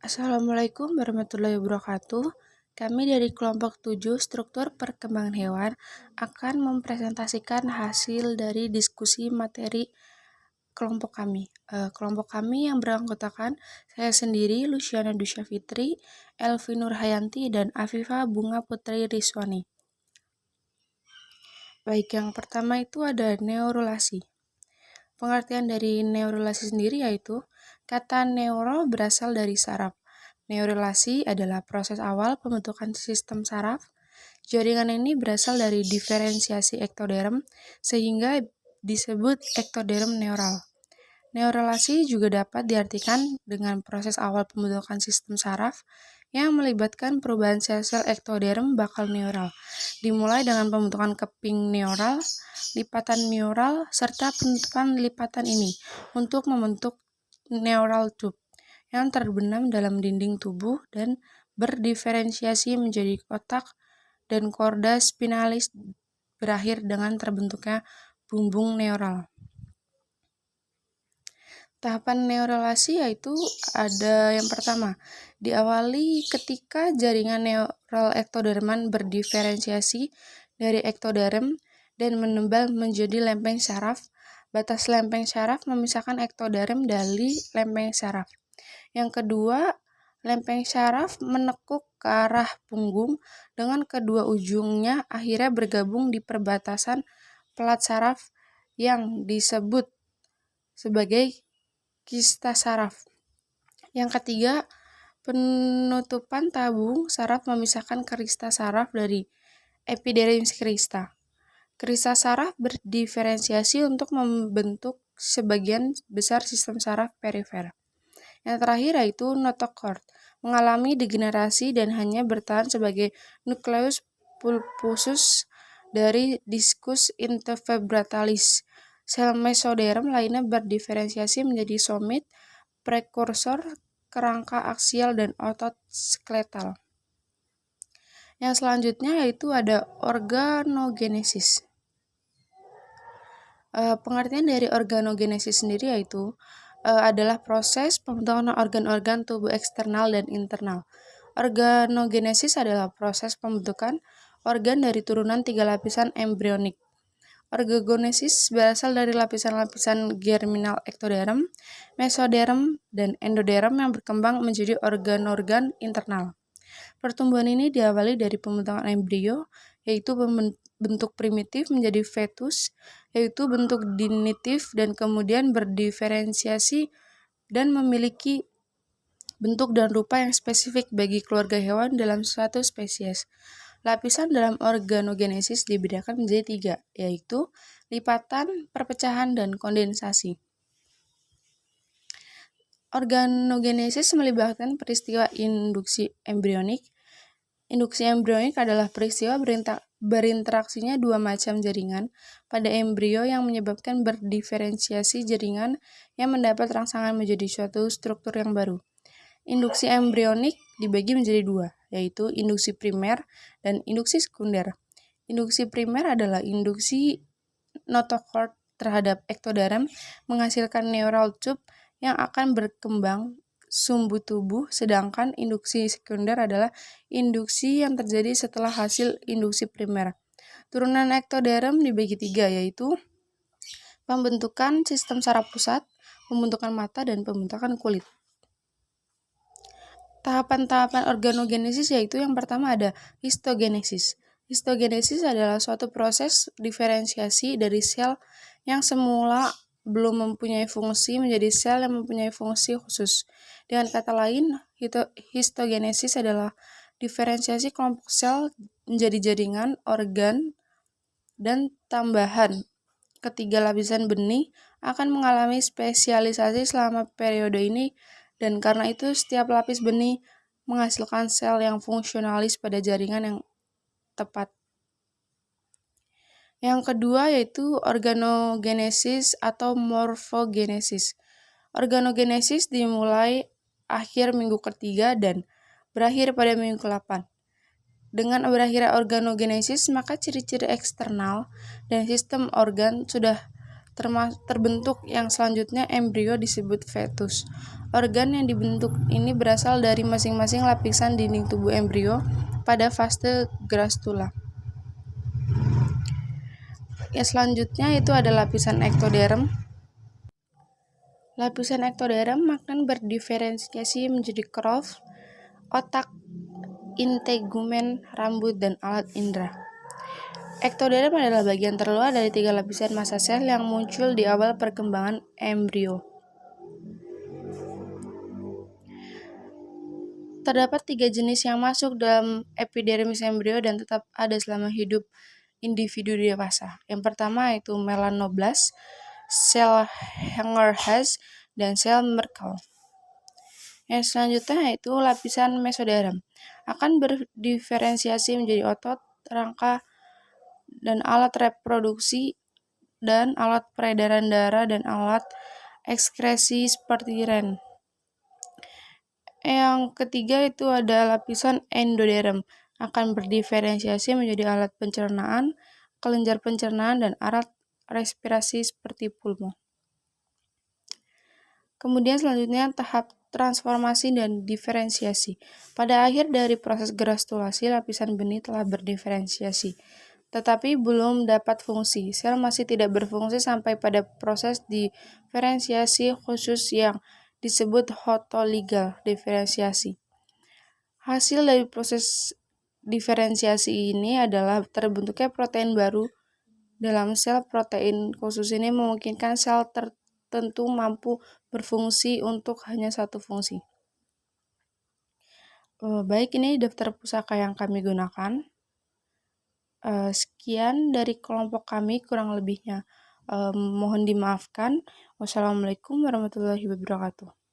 Assalamualaikum warahmatullahi wabarakatuh. Kami dari kelompok 7 struktur perkembangan hewan akan mempresentasikan hasil dari diskusi materi kelompok kami. Kelompok kami yang beranggotakan saya sendiri, Luciana Dusya Fitri, Elvi Nurhayanti, dan Afifa Bunga Putri Rizwani. Baik, yang pertama itu ada neurulasi. Pengertian dari neurulasi sendiri yaitu kata neuro berasal dari saraf. Neurulasi adalah proses awal pembentukan sistem saraf. Jaringan ini berasal dari diferensiasi ektoderm sehingga disebut ektoderm neural. Neurulasi juga dapat diartikan dengan proses awal pembentukan sistem saraf yang melibatkan perubahan sel-sel ektoderm bakal neural, dimulai dengan pembentukan keping neural, lipatan neural, serta penutupan lipatan ini untuk membentuk neural tube yang terbenam dalam dinding tubuh dan berdiferensiasi menjadi otak dan korda spinalis berakhir dengan terbentuknya bumbung neural. Tahapan neurulasi yaitu ada yang pertama, diawali ketika jaringan neural ektoderman berdiferensiasi dari ektoderm dan menebal menjadi lempeng saraf. Batas lempeng saraf memisahkan ektoderm dari lempeng saraf. Yang kedua, lempeng saraf menekuk ke arah punggung dengan kedua ujungnya akhirnya bergabung di perbatasan pelat saraf yang disebut sebagai kista saraf. Yang ketiga, penutupan tabung saraf memisahkan krista saraf dari epidermis krista. Krista saraf berdiferensiasi untuk membentuk sebagian besar sistem saraf perifer. Yang terakhir yaitu notochord, mengalami degenerasi dan hanya bertahan sebagai nukleus pulposus dari discus intervertebralis. Sel mesoderm lainnya berdiferensiasi menjadi somit, prekursor, kerangka aksial, dan otot skeletal. Yang selanjutnya yaitu ada organogenesis. Pengertian dari organogenesis sendiri yaitu adalah proses pembentukan organ-organ tubuh eksternal dan internal. Organogenesis adalah proses pembentukan organ dari turunan 3 lapisan embrionik. Organogenesis berasal dari lapisan-lapisan germinal ektoderm, mesoderm, dan endoderm yang berkembang menjadi organ-organ internal. Pertumbuhan ini diawali dari pembentukan embrio, yaitu bentuk primitif menjadi fetus, yaitu bentuk dinitif, dan kemudian berdiferensiasi dan memiliki bentuk dan rupa yang spesifik bagi keluarga hewan dalam suatu spesies. Lapisan dalam organogenesis dibedakan menjadi 3, yaitu lipatan, perpecahan, dan kondensasi. Organogenesis melibatkan peristiwa induksi embrionik. Induksi embrionik adalah peristiwa berinteraksinya 2 macam jaringan pada embrio yang menyebabkan berdiferensiasi jaringan yang mendapat rangsangan menjadi suatu struktur yang baru. Induksi embrionik dibagi menjadi 2, yaitu induksi primer dan induksi sekunder. Induksi primer adalah induksi notochord terhadap ektoderm menghasilkan neural tube yang akan berkembang sumbu tubuh, sedangkan induksi sekunder adalah induksi yang terjadi setelah hasil induksi primer. Turunan ektoderm dibagi 3, yaitu pembentukan sistem saraf pusat, pembentukan mata, dan pembentukan kulit. Tahapan-tahapan organogenesis yaitu yang pertama ada histogenesis. Histogenesis adalah suatu proses diferensiasi dari sel yang semula belum mempunyai fungsi menjadi sel yang mempunyai fungsi khusus. Dengan kata lain, histogenesis adalah diferensiasi kelompok sel menjadi jaringan, organ, dan tambahan. Ketiga lapisan benih akan mengalami spesialisasi selama periode ini, dan karena itu setiap lapis benih menghasilkan sel yang fungsionalis pada jaringan yang tepat. Yang kedua yaitu organogenesis atau morfogenesis. Organogenesis dimulai akhir minggu ketiga dan berakhir pada minggu ke-8. Dengan berakhirnya organogenesis, maka ciri-ciri eksternal dan sistem organ sudah terbentuk. Yang selanjutnya embrio disebut fetus. Organ yang dibentuk ini berasal dari masing-masing lapisan dinding tubuh embrio pada fase grastula. Yang selanjutnya itu ada lapisan ektoderm. Lapisan ektoderm akan berdiferensiasi menjadi krof, otak, integumen, rambut, dan alat indera. Ektoderm adalah bagian terluar dari 3 lapisan massa sel yang muncul di awal perkembangan embrio. Terdapat 3 jenis yang masuk dalam epidermis embrio dan tetap ada selama hidup individu dewasa. Yang pertama yaitu melanoblast, sel Langerhans, dan sel Merkel. Yang selanjutnya yaitu lapisan mesoderm. Akan berdiferensiasi menjadi otot, rangka, dan alat reproduksi, dan alat peredaran darah, dan alat ekskresi seperti ren. Yang ketiga itu ada lapisan endoderm, akan berdiferensiasi menjadi alat pencernaan, kelenjar pencernaan, dan alat respirasi seperti pulmo. Kemudian selanjutnya tahap transformasi dan diferensiasi. Pada akhir dari proses grastulasi, lapisan benih telah berdiferensiasi, tetapi belum dapat fungsi. Sel masih tidak berfungsi sampai pada proses diferensiasi khusus yang disebut autoligal diferensiasi. Hasil dari proses diferensiasi ini adalah terbentuknya protein baru dalam sel. Protein khusus ini memungkinkan sel tertentu mampu berfungsi untuk hanya satu fungsi. Baik, ini daftar pusaka yang kami gunakan. Sekian dari kelompok kami, kurang lebihnya mohon dimaafkan. Wassalamualaikum warahmatullahi wabarakatuh.